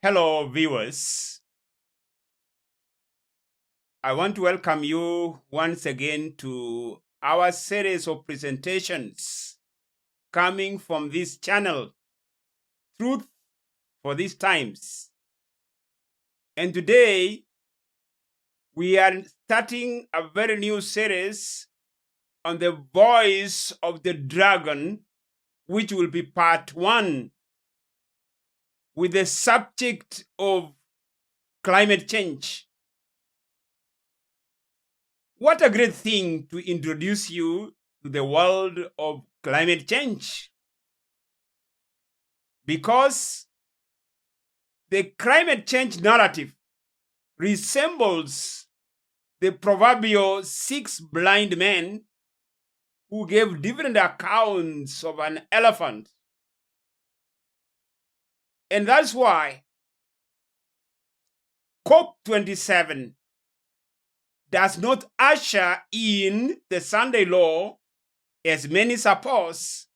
Hello, viewers. I want to welcome you once again to our series of presentations coming from this channel, Truth for These Times. And today, we are starting a very new series on the voice of the dragon, which will be part 1, with the subject of climate change. What a great thing to introduce you to the world of climate change. Because the climate change narrative resembles the proverbial 6 blind men who gave different accounts of an elephant. And that's why COP27 does not usher in the Sunday law, as many suppose,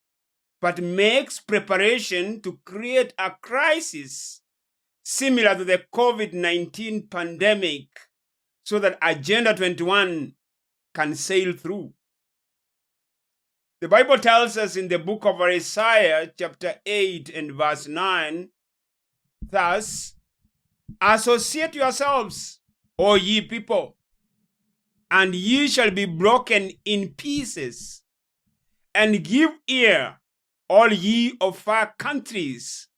but makes preparation to create a crisis similar to the COVID-19 pandemic so that Agenda 21 can sail through. The Bible tells us in the book of Isaiah, chapter 8 and verse 9, thus, associate yourselves, O ye people, and ye shall be broken in pieces, and give ear, all ye of far countries.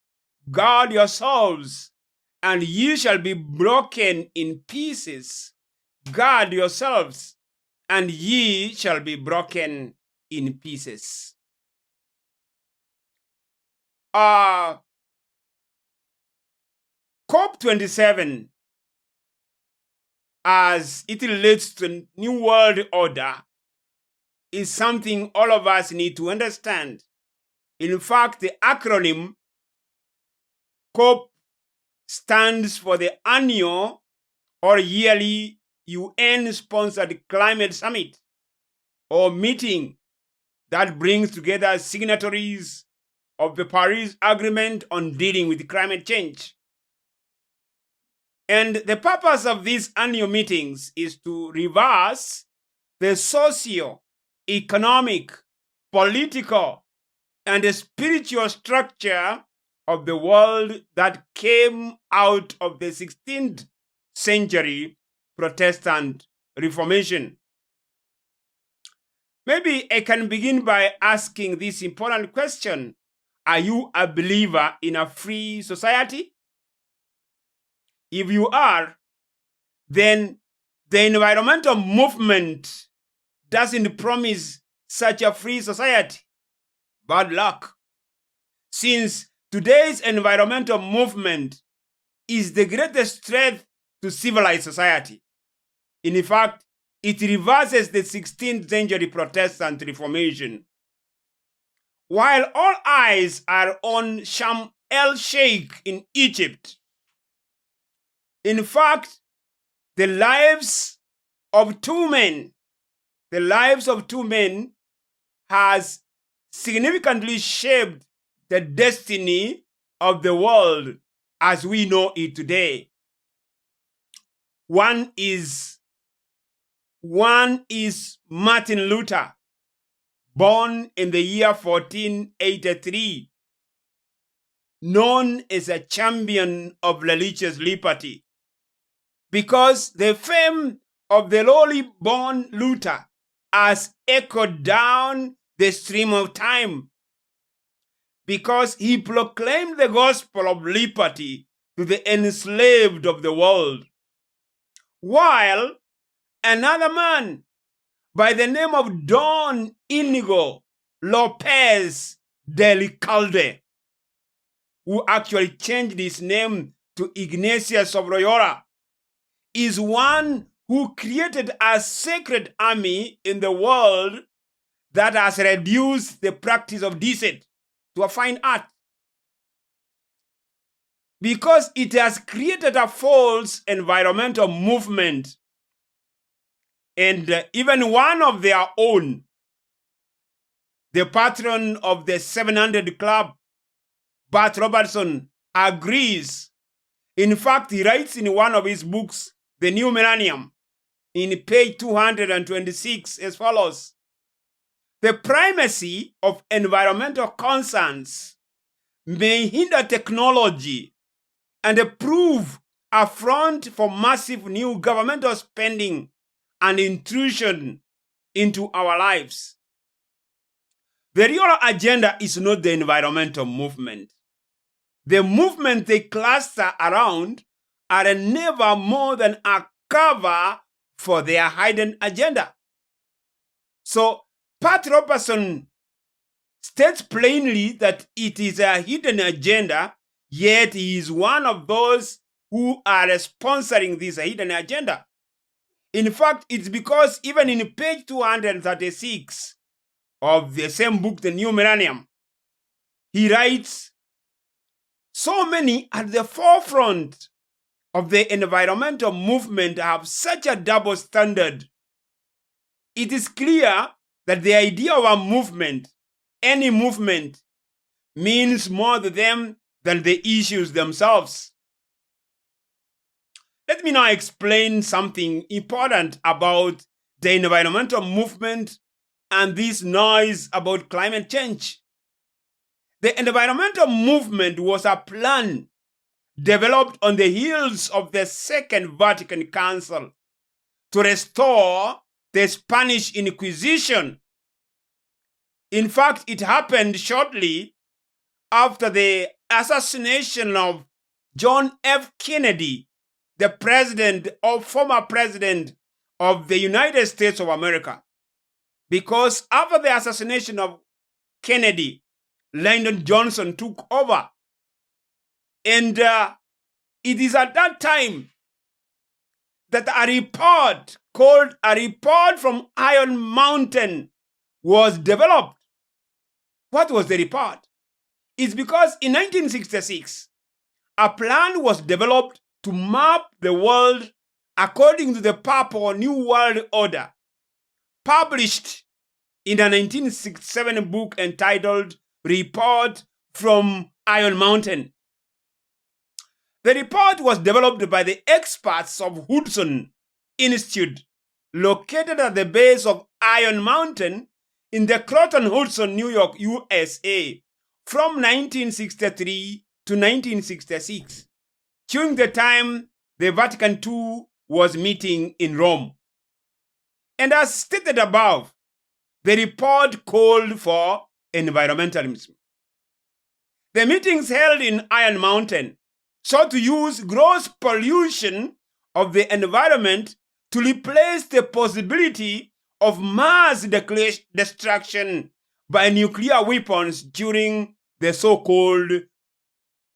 Guard yourselves, and ye shall be broken in pieces. Guard yourselves, and ye shall be broken in pieces. COP27, as it relates to the New World Order, is something all of us need to understand. In fact, the acronym COP stands for the annual or yearly UN-sponsored climate summit or meeting that brings together signatories of the Paris Agreement on dealing with climate change. And the purpose of these annual meetings is to reverse the socio-economic, political, and the spiritual structure of the world that came out of the 16th century Protestant Reformation. Maybe I can begin by asking this important question. Are you a believer in a free society? If you are, then the environmental movement doesn't promise such a free society. Bad luck. Since today's environmental movement is the greatest threat to civilized society. In fact, it reverses the 16th century Protestant Reformation. While all eyes are on Sharm el-Sheikh in Egypt, in fact, the lives of two men has significantly shaped the destiny of the world as we know it today. One is Martin Luther, born in the year 1483, known as a champion of religious liberty, because the fame of the lowly born Luther has echoed down the stream of time, because he proclaimed the gospel of liberty to the enslaved of the world, while another man by the name of Don Inigo Lopez del Calde, who actually changed his name to Ignatius of Loyola, is one who created a sacred army in the world that has reduced the practice of deceit to a fine art, because it has created a false environmental movement. And even one of their own, the patron of the 700 Club, Bart Robertson, agrees In fact, he writes in one of his books, The New Millennium, in page 226 as follows: the primacy of environmental concerns may hinder technology and prove a front for massive new governmental spending and intrusion into our lives. The real agenda is not the environmental movement. The movement they cluster around are never more than a cover for their hidden agenda. So, Pat Robertson states plainly that it is a hidden agenda, yet he is one of those who are sponsoring this hidden agenda. In fact, it's because even in page 236 of the same book, The New Millennium, he writes, so many at the forefront of the environmental movement have such a double standard. It is clear that the idea of a movement, any movement, means more to them than the issues themselves. Let me now explain something important about the environmental movement and this noise about climate change. The environmental movement was a plan developed on the heels of the Second Vatican Council to restore the Spanish Inquisition. In fact, it happened shortly after the assassination of John F. Kennedy, the former president of the United States of America. Because after the assassination of Kennedy, Lyndon Johnson took over. And it is at that time that a report called A Report from Iron Mountain was developed. What was the report? It's because in 1966, a plan was developed to map the world according to the Papal New World Order, published in a 1967 book entitled Report from Iron Mountain. The report was developed by the experts of Hudson Institute, located at the base of Iron Mountain in the Croton-Hudson, New York, USA, from 1963 to 1966, during the time the Vatican II was meeting in Rome. And as stated above, the report called for environmentalism. The meetings held in Iron Mountain sought to use gross pollution of the environment to replace the possibility of mass destruction by nuclear weapons during the so-called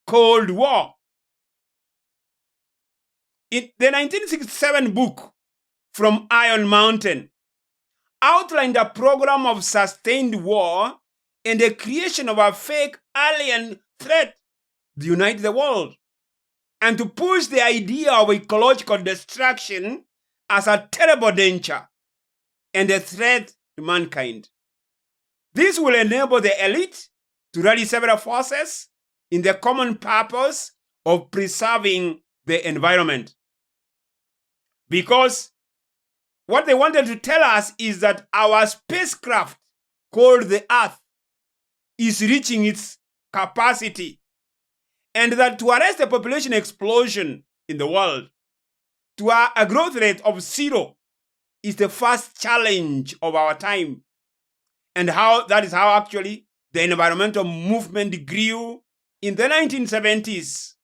Cold War. In the 1967 book, From Iron Mountain, outlined a program of sustained war and the creation of a fake alien threat to unite the world, and to push the idea of ecological destruction as a terrible danger and a threat to mankind. This will enable the elite to rally several forces in the common purpose of preserving the environment. Because what they wanted to tell us is that our spacecraft, called the Earth, is reaching its capacity, and that to arrest the population explosion in the world to a growth rate of 0 is the first challenge of our time. And that is how actually the environmental movement grew in the 1970s.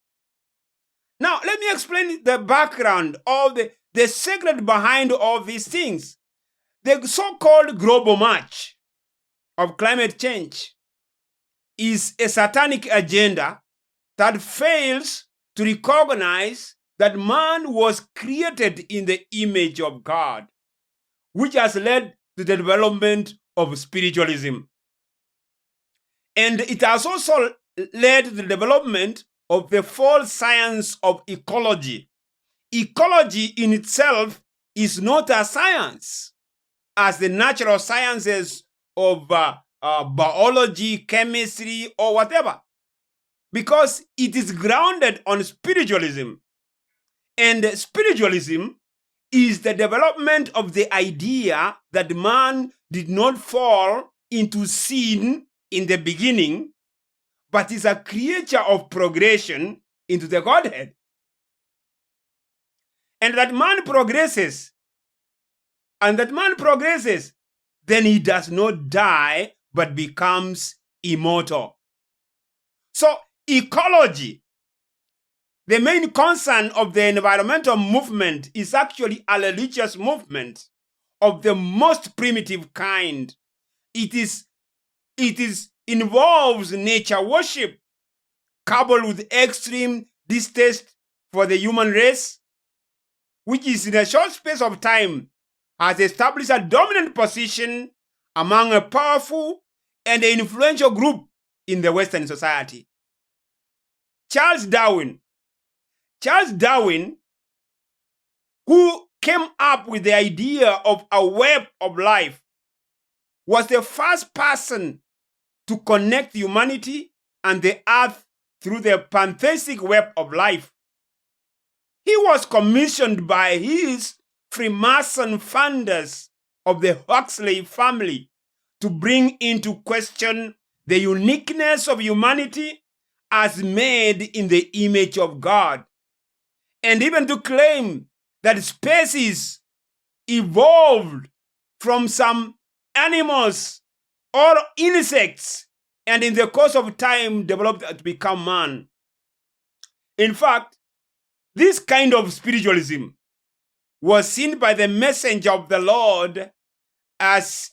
Now, let me explain the background of the secret behind all these things. The so-called global march of climate change is a satanic agenda that fails to recognize that man was created in the image of God, which has led to the development of spiritualism. And it has also led to the development of the false science of ecology. Ecology in itself is not a science, as the natural sciences of biology, chemistry, or whatever. because it is grounded on spiritualism. And spiritualism is the development of the idea that man did not fall into sin in the beginning, but is a creature of progression into the Godhead. And that man progresses, then he does not die, but becomes immortal. So ecology, the main concern of the environmental movement, is actually a religious movement of the most primitive kind. It involves nature worship, coupled with extreme distaste for the human race, which is in a short space of time has established a dominant position among a powerful and influential group in the Western society. Charles Darwin, who came up with the idea of a web of life, was the first person to connect humanity and the earth through the pantheistic web of life. He was commissioned by his Freemason funders of the Huxley family to bring into question the uniqueness of humanity as made in the image of God, and even to claim that species evolved from some animals or insects and in the course of time developed to become man. In fact, this kind of spiritualism was seen by the messenger of the Lord as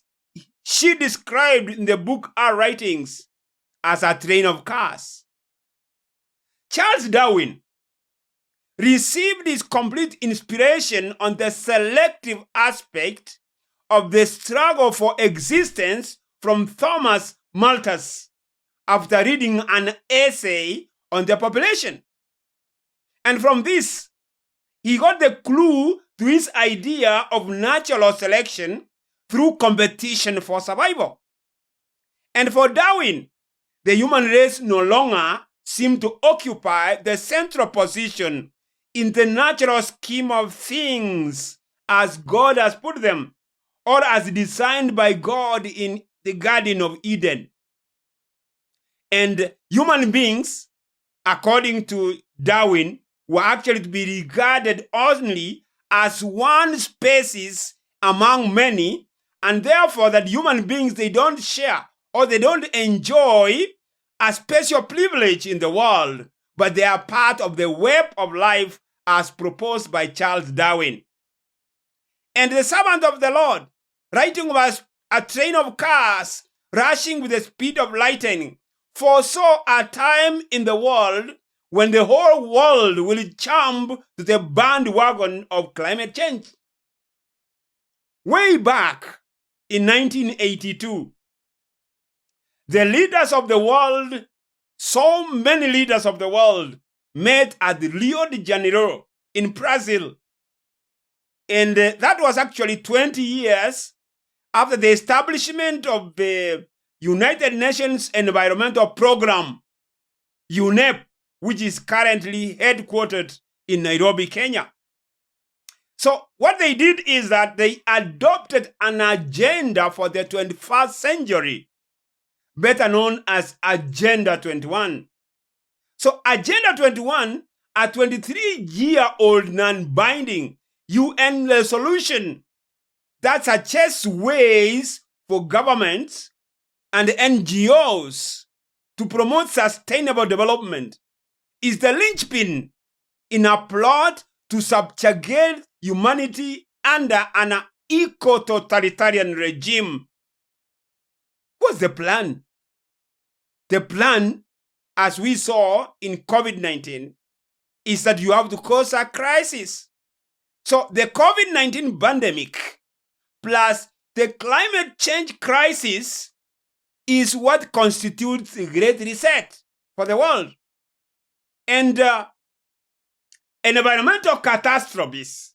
she described in the book Her Writings as a train of cars. Charles Darwin received his complete inspiration on the selective aspect of the struggle for existence from Thomas Malthus after reading an essay on the population. And from this, he got the clue to his idea of natural selection through competition for survival. And for Darwin, the human race no longer seemed to occupy the central position in the natural scheme of things as God has put them, or as designed by God in the Garden of Eden. And human beings, according to Darwin, were actually to be regarded only as one species among many, and therefore that human beings, they don't share or they don't enjoy a special privilege in the world, but they are part of the web of life as proposed by Charles Darwin. And the servant of the Lord, writing about a train of cars rushing with the speed of lightning, foresaw a time in the world when the whole world will jump to the bandwagon of climate change. Way back in 1982, the leaders of the world, so many leaders of the world, met at Rio de Janeiro in Brazil. And that was actually 20 years after the establishment of the United Nations Environmental Program, UNEP, which is currently headquartered in Nairobi, Kenya. So what they did is that they adopted an agenda for the 21st century, better known as Agenda 21. So Agenda 21, a 23-year-old non-binding UN resolution that suggests ways for governments and NGOs to promote sustainable development, is the linchpin in a plot to subjugate humanity under an eco-totalitarian regime. What's the plan? The plan, as we saw in COVID-19, is that you have to cause a crisis. So the COVID-19 pandemic plus the climate change crisis is what constitutes the Great Reset for the world. And environmental catastrophes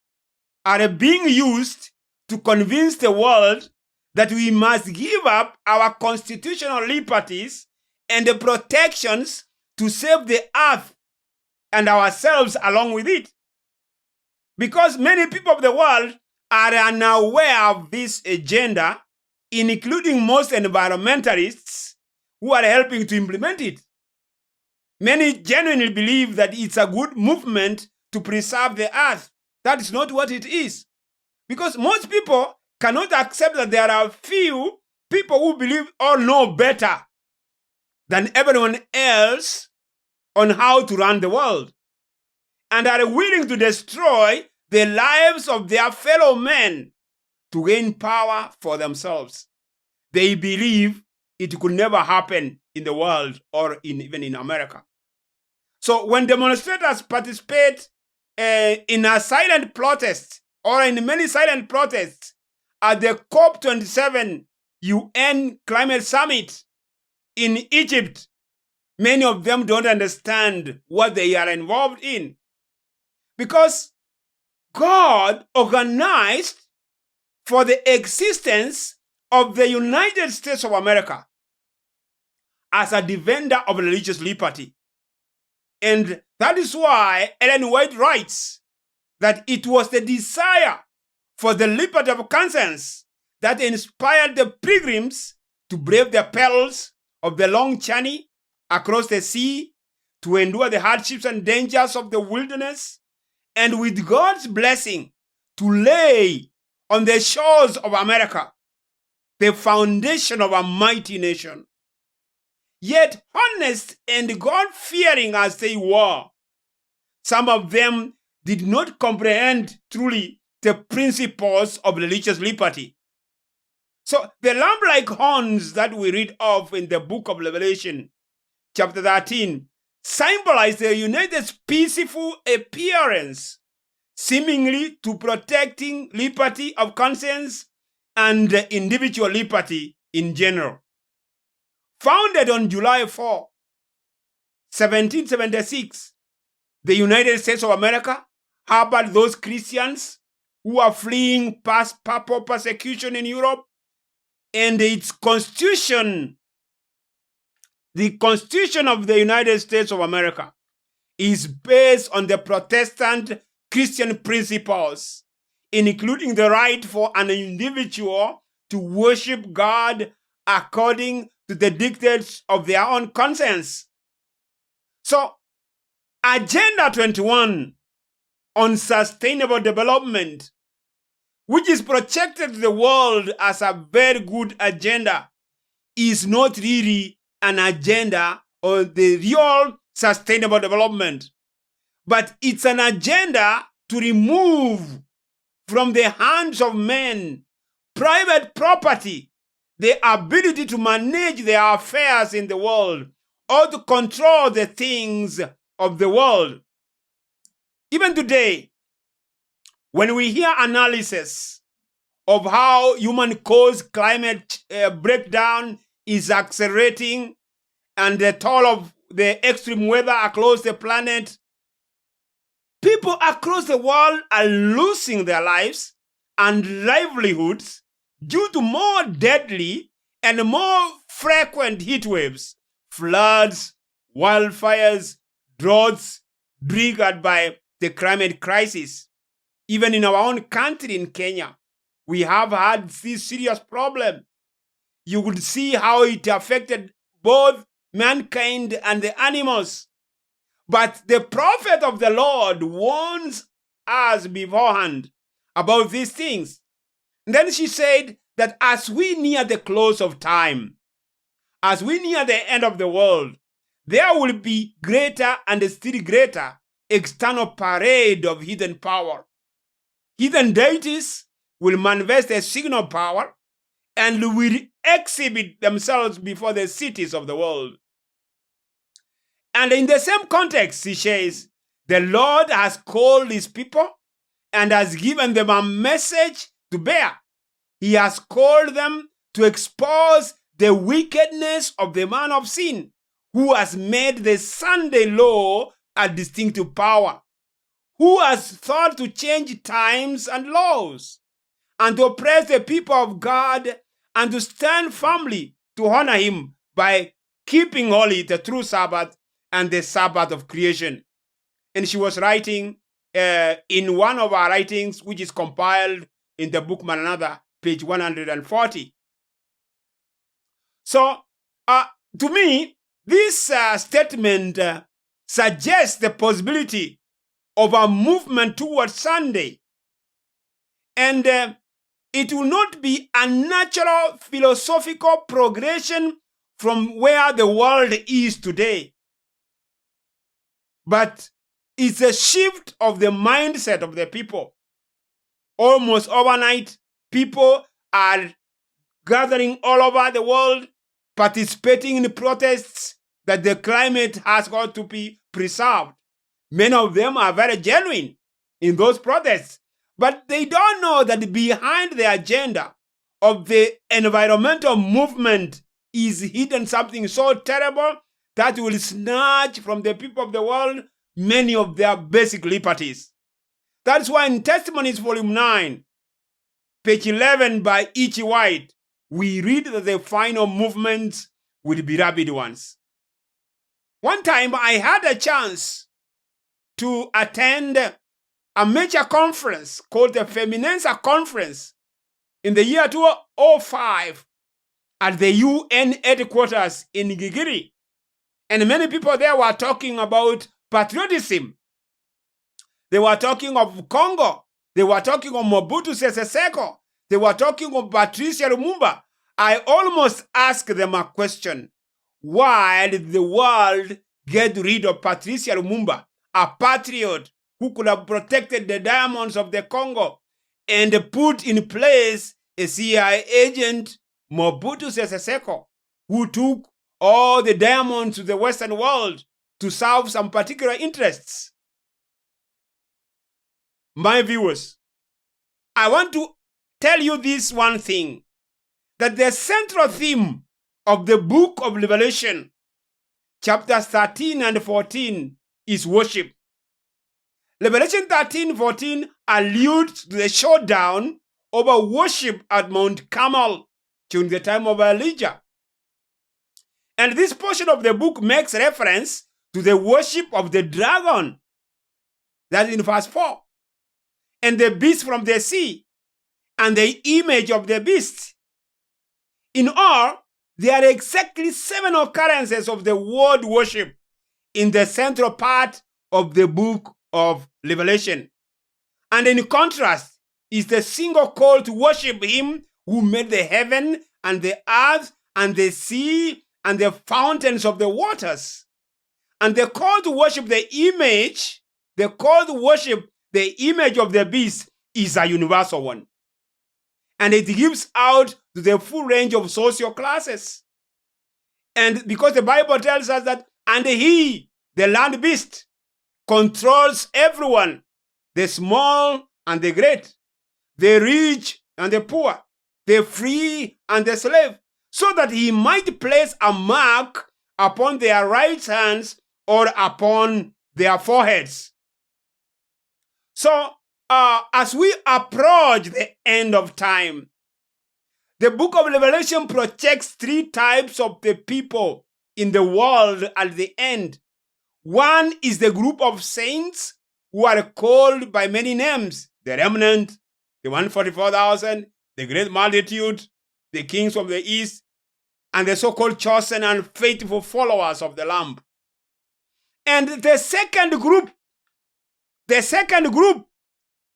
are being used to convince the world that we must give up our constitutional liberties and the protections to save the earth and ourselves along with it. Because many people of the world are unaware of this agenda, including most environmentalists who are helping to implement it. Many genuinely believe that it's a good movement to preserve the earth. That is not what it is. Because most people cannot accept that there are few people who believe or know better than everyone else on how to run the world, and are willing to destroy the lives of their fellow men to gain power for themselves. They believe it could never happen in the world or even in America. So when demonstrators participate in a silent protest or in many silent protests at the COP27 UN Climate Summit in Egypt, many of them don't understand what they are involved in. Because God organized for the existence of the United States of America as a defender of religious liberty. And that is why Ellen White writes that it was the desire for the liberty of conscience that inspired the pilgrims to brave the perils of the long journey across the sea, to endure the hardships and dangers of the wilderness, and with God's blessing to lay on the shores of America the foundation of a mighty nation. Yet, honest and God-fearing as they were, some of them did not comprehend truly the principles of religious liberty. So, the lamb-like horns that we read of in the book of Revelation, chapter 13, symbolize the United's peaceful appearance, seemingly to protecting liberty of conscience and individual liberty in general. Founded on July 4, 1776, the United States of America harbored those Christians who are fleeing past papal persecution in Europe, and its constitution, the Constitution of the United States of America, is based on the Protestant Christian principles, including the right for an individual to worship God according to the dictates of their own conscience. So, Agenda 21 on sustainable development, which is projected to the world as a very good agenda, is not really an agenda on the real sustainable development, but it's an agenda to remove from the hands of men private property, the ability to manage their affairs in the world or to control the things of the world. Even today, when we hear analysis of how human-caused climate breakdown is accelerating and the toll of the extreme weather across the planet, people across the world are losing their lives and livelihoods due to more deadly and more frequent heat waves, floods, wildfires, droughts triggered by the climate crisis. Even in our own country, in Kenya, we have had this serious problem. You could see how it affected both mankind and the animals. But the prophet of the Lord warns us beforehand about these things. And then she said that as we near the close of time, as we near the end of the world, there will be greater and still greater external parade of hidden power. Heathen deities will manifest a signal power and will exhibit themselves before the cities of the world. And in the same context, he says, the Lord has called his people and has given them a message to bear. He has called them to expose the wickedness of the man of sin, who has made the Sunday law a distinctive power, who has thought to change times and laws, and to oppress the people of God, and to stand firmly to honor him by keeping holy the true Sabbath and the Sabbath of creation. And she was writing in one of our writings, which is compiled in the book Maranatha, page 140. So, to me, this statement suggests the possibility of a movement towards Sunday. And it will not be a natural philosophical progression from where the world is today, but it's a shift of the mindset of the people. Almost overnight, people are gathering all over the world, participating in protests that the climate has got to be preserved. Many of them are very genuine in those protests, but they don't know that behind the agenda of the environmental movement is hidden something so terrible that will snatch from the people of the world many of their basic liberties. That's why in Testimonies, volume 9, page 11 by E.G. White, we read that the final movements will be rapid ones. One time I had a chance to attend a major conference called the Feminenza Conference in the year 2005 at the UN headquarters in Gigiri. And many people there were talking about patriotism. They were talking of Congo. They were talking of Mobutu Sese Seko. They were talking of Patrice Lumumba. I almost asked them a question. Why did the world get rid of Patrice Lumumba, a patriot who could have protected the diamonds of the Congo, and put in place a CIA agent, Mobutu Sese Seko, who took all the diamonds to the Western world to serve some particular interests? My viewers, I want to tell you this one thing, that the central theme of the book of Revelation, chapters 13 and 14, is worship. Revelation 13:14 alludes to the showdown over worship at Mount Carmel during the time of Elijah. And this portion of the book makes reference to the worship of the dragon. That's in verse 4. And the beast from the sea, and the image of the beast. In all, there are exactly 7 occurrences of the word worship in the central part of the book of Revelation. And in contrast is the single call to worship him who made the heaven and the earth and the sea and the fountains of the waters. And the call to worship the image, the call to worship the image of the beast is a universal one. And it gives out to the full range of social classes. And because the Bible tells us that, and he, the land beast, controls everyone, the small and the great, the rich and the poor, the free and the slave, so that he might place a mark upon their right hands or upon their foreheads. So, as we approach the end of time, the book of Revelation projects 3 types of the people in the world at the end. One is the group of saints who are called by many names: the remnant, the 144,000, the great multitude, the kings of the east, and the so-called chosen and faithful followers of the Lamb. And the second group,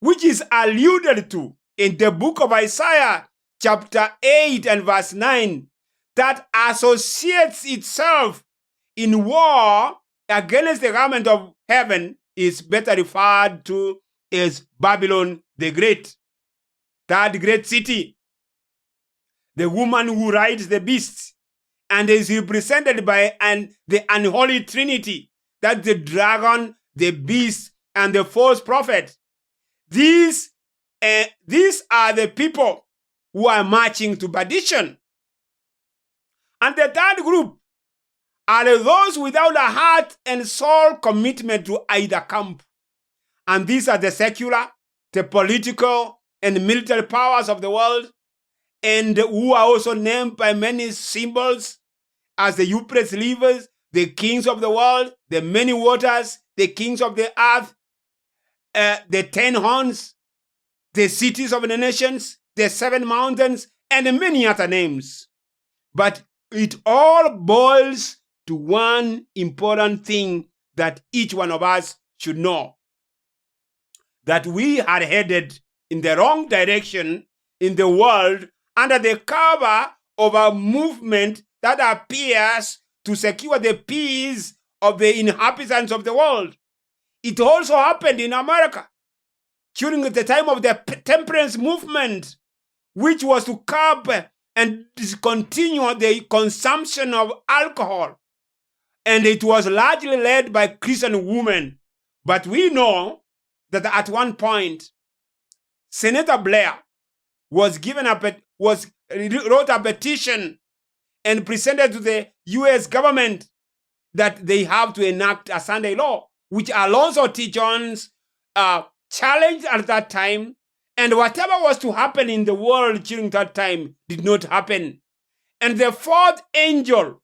which is alluded to in the book of Isaiah, chapter 8 and verse 9, that associates itself in war against the government of heaven, is better referred to as Babylon the Great, that great city, the woman who rides the beast, and is represented by the unholy trinity, that's the dragon, the beast, and the false prophet. These are the people who are marching to perdition. And the third group are those without a heart and soul commitment to either camp. And these are the secular, the political, and military powers of the world, and who are also named by many symbols as the Euphrates rivers, the kings of the world, the many waters, the kings of the earth, the 10 horns, the cities of the nations, the 7 mountains, and many other names. But it all boils to one important thing that each one of us should know. That we are headed in the wrong direction in the world under the cover of a movement that appears to secure the peace of the inhabitants of the world. It also happened in America during the time of the temperance movement, which was to curb and discontinue the consumption of alcohol. And it was largely led by Christian women. But we know that at one point, Senator Blair wrote a petition and presented to the U.S. government that they have to enact a Sunday law, which Alonzo T. Jones challenged at that time. And whatever was to happen in the world during that time did not happen. And the fourth angel,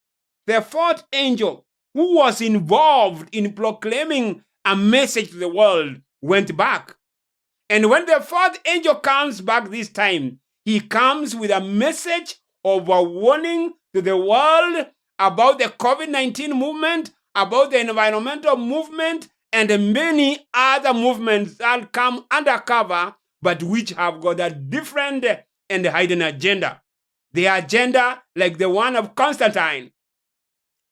who was involved in proclaiming a message to the world, went back. And when the fourth angel comes back this time, he comes with a message of a warning to the world about the COVID-19 movement, about the environmental movement, and many other movements that come undercover, but which have got a different and hidden agenda. The agenda like the one of Constantine,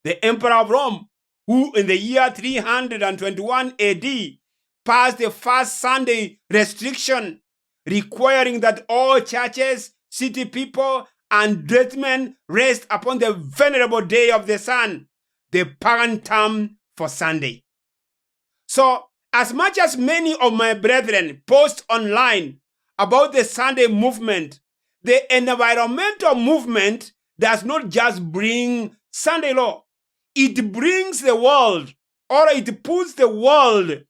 the emperor of Rome, who in the year 321 AD passed the first Sunday restriction, requiring that all churches, city people, and tradesmen rest upon the venerable day of the sun, the pagan term for Sunday. So, as much as many of my brethren post online about the Sunday movement, the environmental movement does not just bring Sunday law. It brings the world, or it puts the world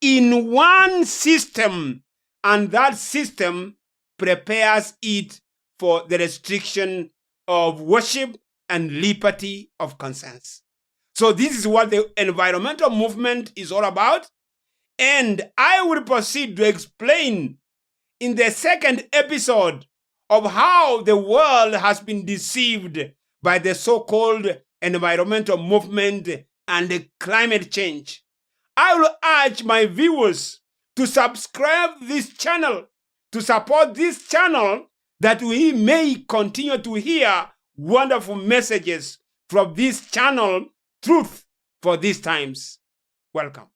in one system, and that system prepares it for the restriction of worship and liberty of conscience. So this is what the environmental movement is all about. And I will proceed to explain in the second episode of how the world has been deceived by the so-called environmental movement and the climate change. I will urge my viewers to subscribe this channel, to support this channel, that we may continue to hear wonderful messages from this channel, Truth for These Times. Welcome.